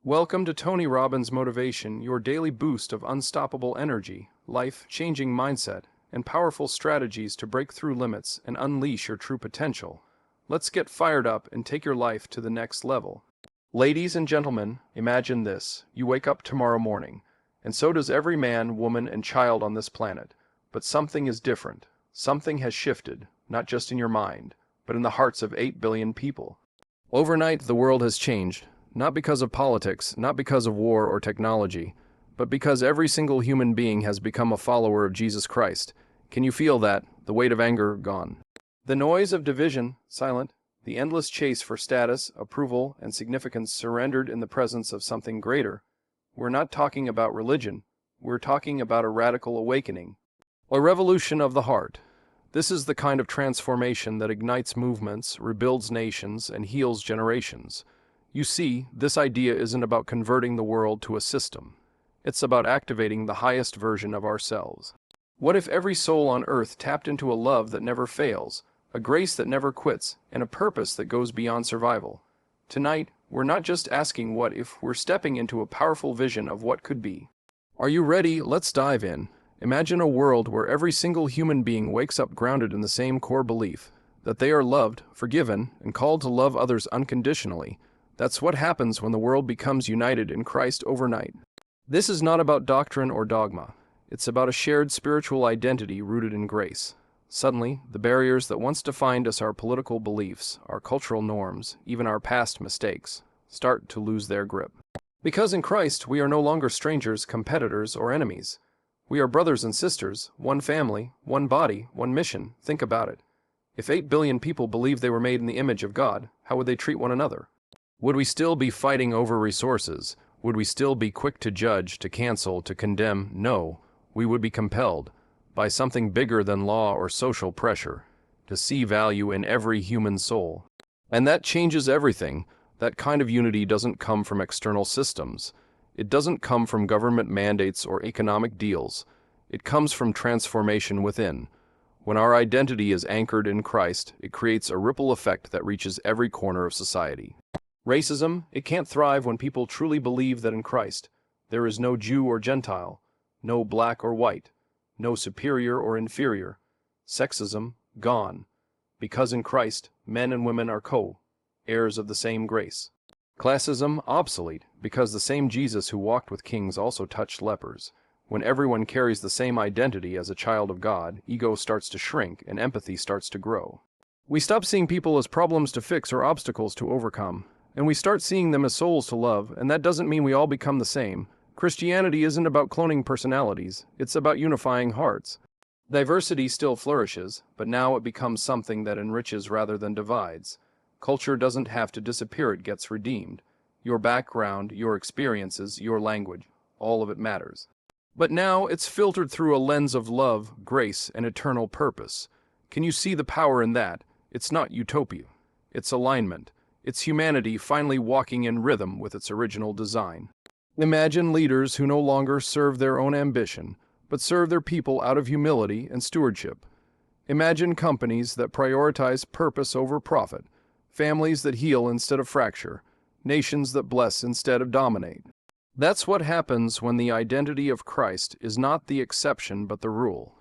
Welcome to Tony Robbins Motivation, your daily boost of unstoppable energy, life-changing mindset, and powerful strategies to break through limits and unleash your true potential. Let's get fired up and take your life to the next level. Ladies and gentlemen, imagine this. You wake up tomorrow morning, and so does every man, woman, and child on this planet. But something is different. Something has shifted, not just in your mind, but in the hearts of 8 billion people. Overnight, the world has changed. Not because of politics, not because of war or technology, but because every single human being has become a follower of Jesus Christ. Can you feel that? The weight of anger gone. The noise of division silent. The endless chase for status, approval, and significance surrendered in the presence of something greater. We're not talking about religion. We're talking about a radical awakening. A revolution of the heart. This is the kind of transformation that ignites movements, rebuilds nations, and heals generations. You see, this idea isn't about converting the world to a system. It's about activating the highest version of ourselves. What if every soul on earth tapped into a love that never fails, a grace that never quits, and a purpose that goes beyond survival? Tonight, we're not just asking what if, we're stepping into a powerful vision of what could be. Are you ready? Let's dive in. Imagine a world where every single human being wakes up grounded in the same core belief, that they are loved, forgiven, and called to love others unconditionally. That's what happens when the world becomes united in Christ overnight. This is not about doctrine or dogma. It's about a shared spiritual identity rooted in grace. Suddenly, the barriers that once defined us, our political beliefs, our cultural norms, even our past mistakes, start to lose their grip. Because in Christ, we are no longer strangers, competitors, or enemies. We are brothers and sisters, one family, one body, one mission. Think about it. If 8 billion people believed they were made in the image of God, how would they treat one another? Would we still be fighting over resources? Would we still be quick to judge, to cancel, to condemn? No, we would be compelled by something bigger than law or social pressure to see value in every human soul. And that changes everything. That kind of unity doesn't come from external systems. It doesn't come from government mandates or economic deals. It comes from transformation within. When our identity is anchored in Christ, it creates a ripple effect that reaches every corner of society. Racism, it can't thrive when people truly believe that in Christ there is no Jew or Gentile, no black or white, no superior or inferior. Sexism, gone, because in Christ men and women are co-heirs of the same grace. Classism, obsolete, because the same Jesus who walked with kings also touched lepers. When everyone carries the same identity as a child of God, ego starts to shrink and empathy starts to grow. We stop seeing people as problems to fix or obstacles to overcome. And we start seeing them as souls to love, and that doesn't mean we all become the same. Christianity isn't about cloning personalities, it's about unifying hearts. Diversity still flourishes, but now it becomes something that enriches rather than divides. Culture doesn't have to disappear, it gets redeemed. Your background, your experiences, your language, all of it matters. But now it's filtered through a lens of love, grace, and eternal purpose. Can you see the power in that? It's not utopia, it's alignment. It's humanity finally walking in rhythm with its original design. Imagine leaders who no longer serve their own ambition, but serve their people out of humility and stewardship. Imagine companies that prioritize purpose over profit, families that heal instead of fracture, nations that bless instead of dominate. That's what happens when the identity of Christ is not the exception but the rule.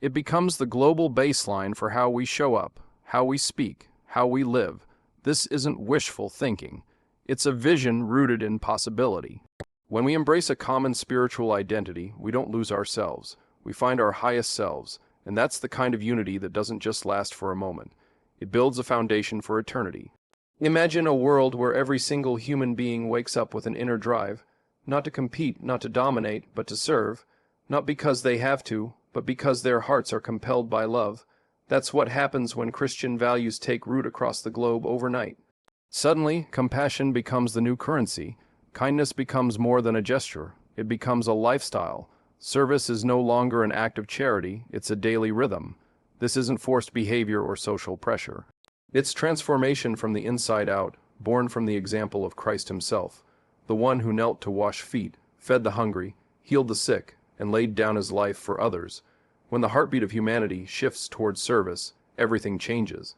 It becomes the global baseline for how we show up, how we speak, how we live. This isn't wishful thinking. It's a vision rooted in possibility. When we embrace a common spiritual identity, we don't lose ourselves. We find our highest selves, and that's the kind of unity that doesn't just last for a moment. It builds a foundation for eternity. Imagine a world where every single human being wakes up with an inner drive, not to compete, not to dominate, but to serve, not because they have to, but because their hearts are compelled by love. That's what happens when Christian values take root across the globe overnight. Suddenly, compassion becomes the new currency. Kindness becomes more than a gesture. It becomes a lifestyle. Service is no longer an act of charity, it's a daily rhythm. This isn't forced behavior or social pressure. It's transformation from the inside out, born from the example of Christ himself, the one who knelt to wash feet, fed the hungry, healed the sick, and laid down his life for others. When the heartbeat of humanity shifts towards service, everything changes.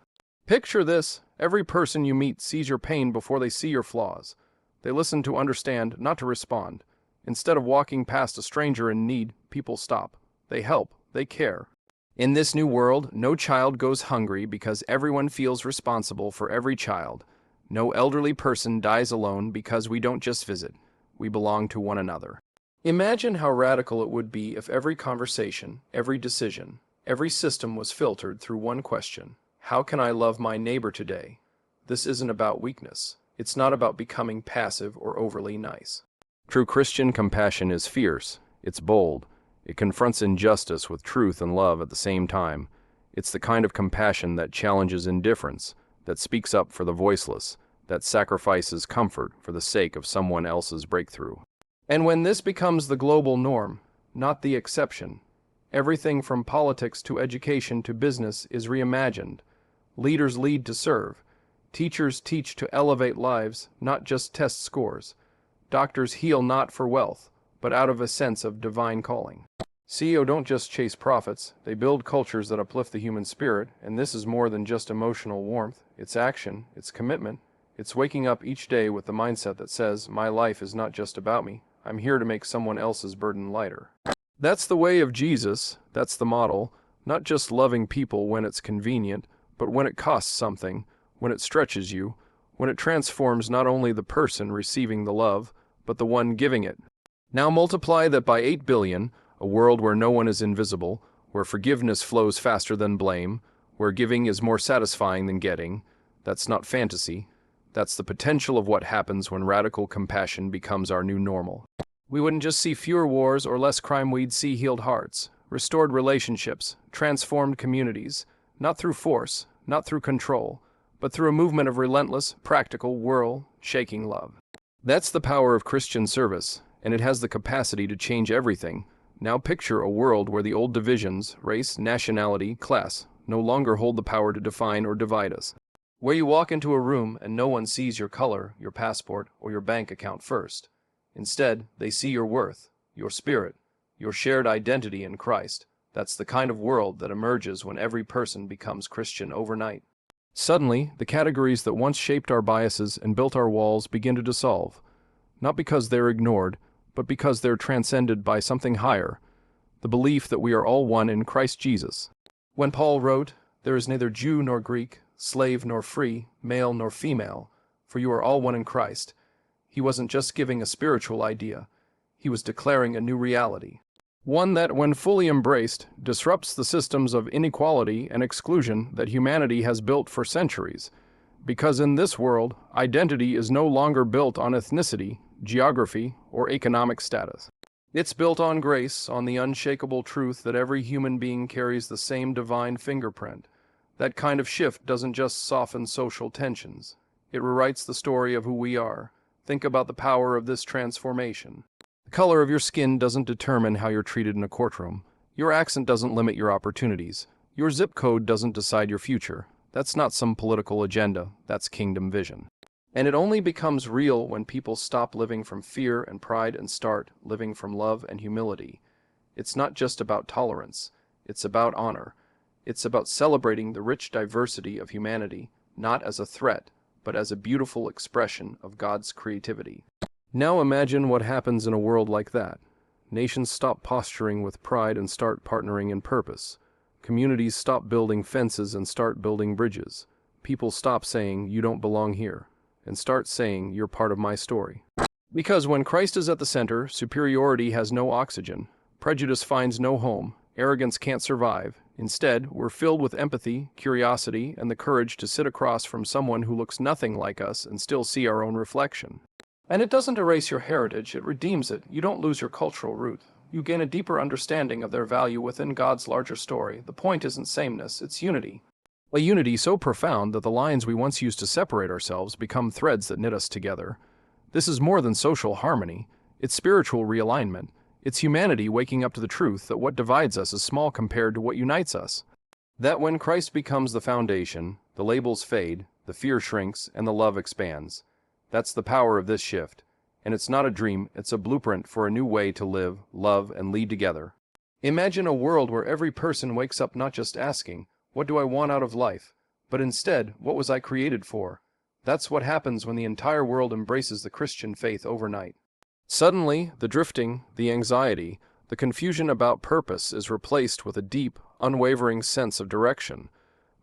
Picture this: every person you meet sees your pain before they see your flaws. They listen to understand, not to respond. Instead of walking past a stranger in need, people stop. They help. They care. In this new world, no child goes hungry because everyone feels responsible for every child. No elderly person dies alone because we don't just visit. We belong to one another. Imagine how radical it would be if every conversation, every decision, every system was filtered through one question. How can I love my neighbor today? This isn't about weakness. It's not about becoming passive or overly nice. True Christian compassion is fierce. It's bold. It confronts injustice with truth and love at the same time. It's the kind of compassion that challenges indifference, that speaks up for the voiceless, that sacrifices comfort for the sake of someone else's breakthrough. And when this becomes the global norm, not the exception, everything from politics to education to business is reimagined. Leaders lead to serve. Teachers teach to elevate lives, not just test scores. Doctors heal not for wealth, but out of a sense of divine calling. CEO don't just chase profits, they build cultures that uplift the human spirit, and this is more than just emotional warmth. It's action, it's commitment. It's waking up each day with the mindset that says, my life is not just about me. I'm here to make someone else's burden lighter. That's the way of Jesus, that's the model, not just loving people when it's convenient, but when it costs something, when it stretches you, when it transforms not only the person receiving the love, but the one giving it. Now multiply that by 8 billion, a world where no one is invisible, where forgiveness flows faster than blame, where giving is more satisfying than getting. That's not fantasy. That's the potential of what happens when radical compassion becomes our new normal. We wouldn't just see fewer wars or less crime, we'd see healed hearts, restored relationships, transformed communities, not through force, not through control, but through a movement of relentless, practical, world-shaking love. That's the power of Christian service, and it has the capacity to change everything. Now picture a world where the old divisions, race, nationality, class, no longer hold the power to define or divide us. Where you walk into a room and no one sees your color, your passport, or your bank account first. Instead, they see your worth, your spirit, your shared identity in Christ. That's the kind of world that emerges when every person becomes Christian overnight. Suddenly, the categories that once shaped our biases and built our walls begin to dissolve. Not because they're ignored, but because they're transcended by something higher, the belief that we are all one in Christ Jesus. When Paul wrote, "There is neither Jew nor Greek, slave nor free, male nor female, for you are all one in Christ," he wasn't just giving a spiritual idea, he was declaring a new reality. One that, when fully embraced, disrupts the systems of inequality and exclusion that humanity has built for centuries. Because in this world, identity is no longer built on ethnicity, geography, or economic status. It's built on grace, on the unshakable truth that every human being carries the same divine fingerprint. That kind of shift doesn't just soften social tensions. It rewrites the story of who we are. Think about the power of this transformation. The color of your skin doesn't determine how you're treated in a courtroom. Your accent doesn't limit your opportunities. Your zip code doesn't decide your future. That's not some political agenda. That's kingdom vision. And it only becomes real when people stop living from fear and pride and start living from love and humility. It's not just about tolerance. It's about honor. It's about celebrating the rich diversity of humanity, not as a threat, but as a beautiful expression of God's creativity. Now imagine what happens in a world like that. Nations stop posturing with pride and start partnering in purpose. Communities stop building fences and start building bridges. People stop saying, "You don't belong here," and start saying, "You're part of my story." Because when Christ is at the center, superiority has no oxygen, prejudice finds no home, arrogance can't survive. Instead, we're filled with empathy, curiosity, and the courage to sit across from someone who looks nothing like us and still see our own reflection. And it doesn't erase your heritage, it redeems it. You don't lose your cultural root. You gain a deeper understanding of their value within God's larger story. The point isn't sameness, it's unity. A unity so profound that the lines we once used to separate ourselves become threads that knit us together. This is more than social harmony. It's spiritual realignment. It's humanity waking up to the truth that what divides us is small compared to what unites us. That when Christ becomes the foundation, the labels fade, the fear shrinks, and the love expands. That's the power of this shift. And it's not a dream, it's a blueprint for a new way to live, love, and lead together. Imagine a world where every person wakes up not just asking, "What do I want out of life?" but instead, "What was I created for?" That's what happens when the entire world embraces the Christian faith overnight. Suddenly, the drifting, the anxiety, the confusion about purpose is replaced with a deep, unwavering sense of direction.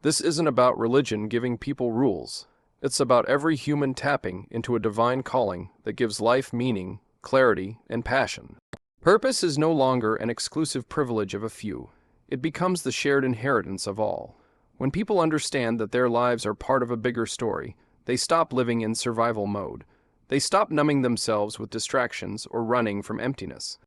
This isn't about religion giving people rules. It's about every human tapping into a divine calling that gives life meaning, clarity, and passion. Purpose is no longer an exclusive privilege of a few. It becomes the shared inheritance of all. When people understand that their lives are part of a bigger story, they stop living in survival mode. They stop numbing themselves with distractions or running from emptiness.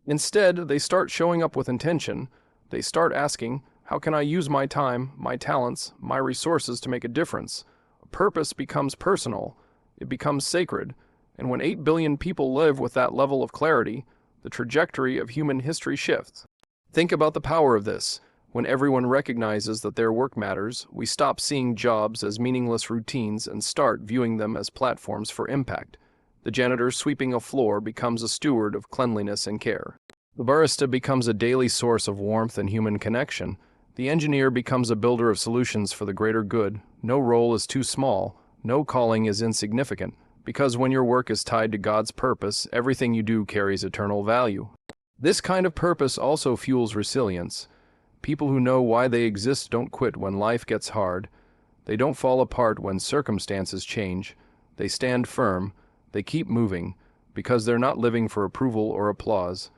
Instead, they start showing up with intention. They start asking, how can I use my time, my talents, my resources to make a difference? Purpose becomes personal. It becomes sacred. And when 8 billion people live with that level of clarity, the trajectory of human history shifts. Think about the power of this. When everyone recognizes that their work matters, we stop seeing jobs as meaningless routines and start viewing them as platforms for impact. The janitor sweeping a floor becomes a steward of cleanliness and care. The barista becomes a daily source of warmth and human connection. The engineer becomes a builder of solutions for the greater good. No role is too small. No calling is insignificant. Because when your work is tied to God's purpose, everything you do carries eternal value. This kind of purpose also fuels resilience. People who know why they exist don't quit when life gets hard. They don't fall apart when circumstances change. They stand firm. They keep moving, because they're not living for approval or applause.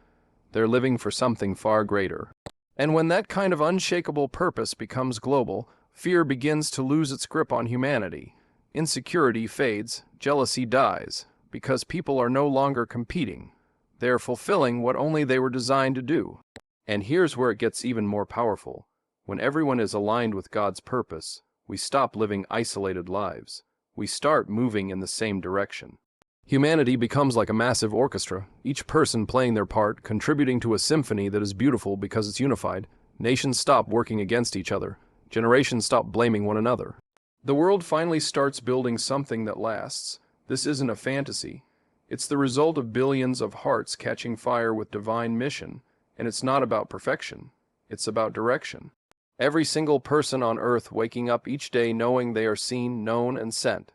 They're living for something far greater. And when that kind of unshakable purpose becomes global, fear begins to lose its grip on humanity. Insecurity fades, jealousy dies, because people are no longer competing. They are fulfilling what only they were designed to do. And here's where it gets even more powerful. When everyone is aligned with God's purpose, we stop living isolated lives. We start moving in the same direction. Humanity becomes like a massive orchestra, each person playing their part, contributing to a symphony that is beautiful because it's unified. Nations stop working against each other. Generations stop blaming one another. The world finally starts building something that lasts. This isn't a fantasy. It's the result of billions of hearts catching fire with divine mission. And it's not about perfection. It's about direction. Every single person on earth waking up each day knowing they are seen, known, and sent.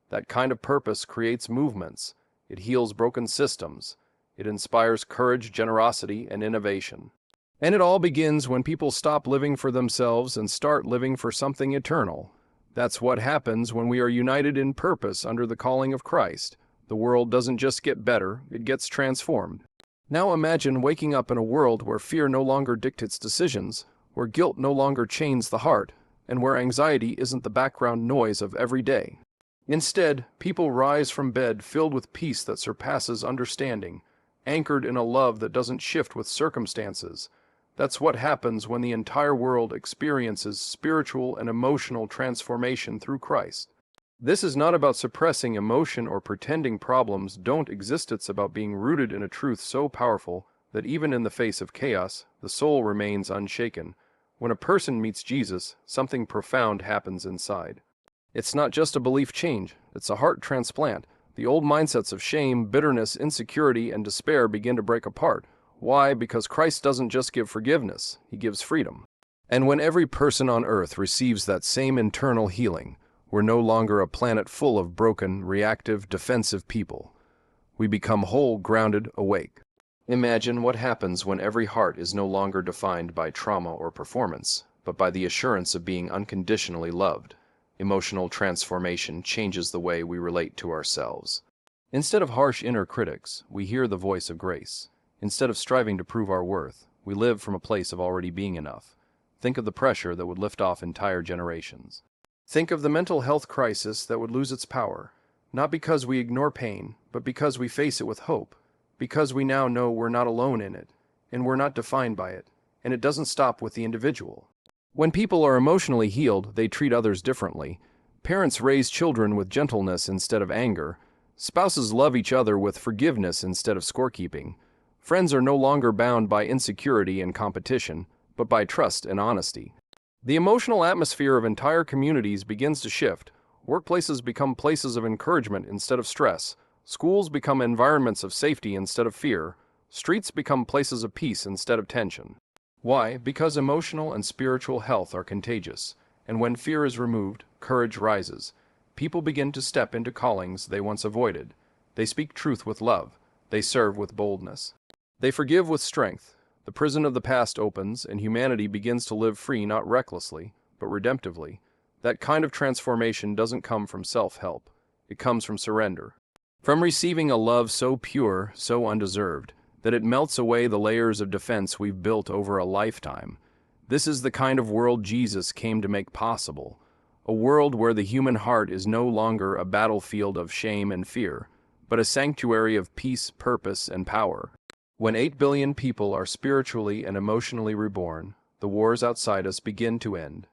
That kind of purpose creates movements. It heals broken systems. It inspires courage, generosity, and innovation. And it all begins when people stop living for themselves and start living for something eternal. That's what happens when we are united in purpose under the calling of Christ. The world doesn't just get better, it gets transformed. Now imagine waking up in a world where fear no longer dictates decisions, where guilt no longer chains the heart, and where anxiety isn't the background noise of every day. Instead, people rise from bed filled with peace that surpasses understanding, anchored in a love that doesn't shift with circumstances. That's what happens when the entire world experiences spiritual and emotional transformation through Christ. This is not about suppressing emotion or pretending problems don't exist. It's about being rooted in a truth so powerful that even in the face of chaos, the soul remains unshaken. When a person meets Jesus, something profound happens inside. It's not just a belief change, it's a heart transplant. The old mindsets of shame, bitterness, insecurity, and despair begin to break apart. Why? Because Christ doesn't just give forgiveness, He gives freedom. And when every person on earth receives that same internal healing, we're no longer a planet full of broken, reactive, defensive people. We become whole, grounded, awake. Imagine what happens when every heart is no longer defined by trauma or performance, but by the assurance of being unconditionally loved. Emotional transformation changes the way we relate to ourselves. Instead of harsh inner critics, we hear the voice of grace. Instead of striving to prove our worth, we live from a place of already being enough. Think of the pressure that would lift off entire generations. Think of the mental health crisis that would lose its power, not because we ignore pain, but because we face it with hope, because we now know we're not alone in it, and we're not defined by it, and it doesn't stop with the individual. When people are emotionally healed, they treat others differently. Parents raise children with gentleness instead of anger. Spouses love each other with forgiveness instead of scorekeeping. Friends are no longer bound by insecurity and competition, but by trust and honesty. The emotional atmosphere of entire communities begins to shift. Workplaces become places of encouragement instead of stress. Schools become environments of safety instead of fear. Streets become places of peace instead of tension. Why? Because emotional and spiritual health are contagious. And when fear is removed, courage rises. People begin to step into callings they once avoided. They speak truth with love. They serve with boldness. They forgive with strength. The prison of the past opens, and humanity begins to live free not recklessly, but redemptively. That kind of transformation doesn't come from self-help. It comes from surrender. From receiving a love so pure, so undeserved, that it melts away the layers of defense we've built over a lifetime. This is the kind of world Jesus came to make possible. A world where the human heart is no longer a battlefield of shame and fear, but a sanctuary of peace, purpose, and power. When 8 billion people are spiritually and emotionally reborn, the wars outside us begin to end.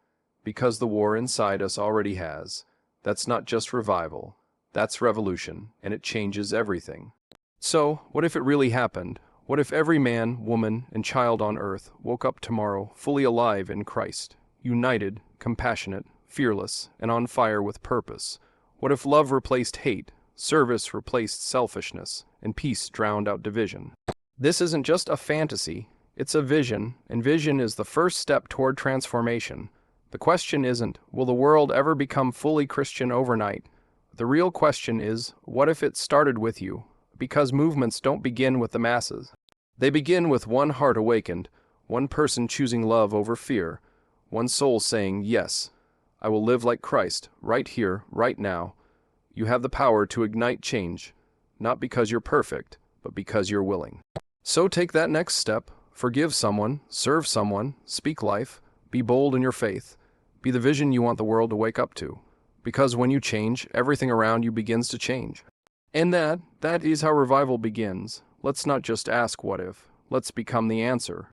Because the war inside us already has. That's not just revival. That's revolution, and it changes everything. So, what if it really happened? What if every man, woman, and child on earth woke up tomorrow fully alive in Christ, united, compassionate, fearless, and on fire with purpose? What if love replaced hate, service replaced selfishness, and peace drowned out division? This isn't just a fantasy, it's a vision, and vision is the first step toward transformation. The question isn't, will the world ever become fully Christian overnight? The real question is, what if it started with you? Because movements don't begin with the masses. They begin with one heart awakened, one person choosing love over fear, one soul saying, yes, I will live like Christ, right here, right now. You have the power to ignite change, not because you're perfect, but because you're willing. So take that next step, forgive someone, serve someone, speak life, be bold in your faith, be the vision you want the world to wake up to. Because when you change, everything around you begins to change. And that is how revival begins. Let's not just ask what if, let's become the answer.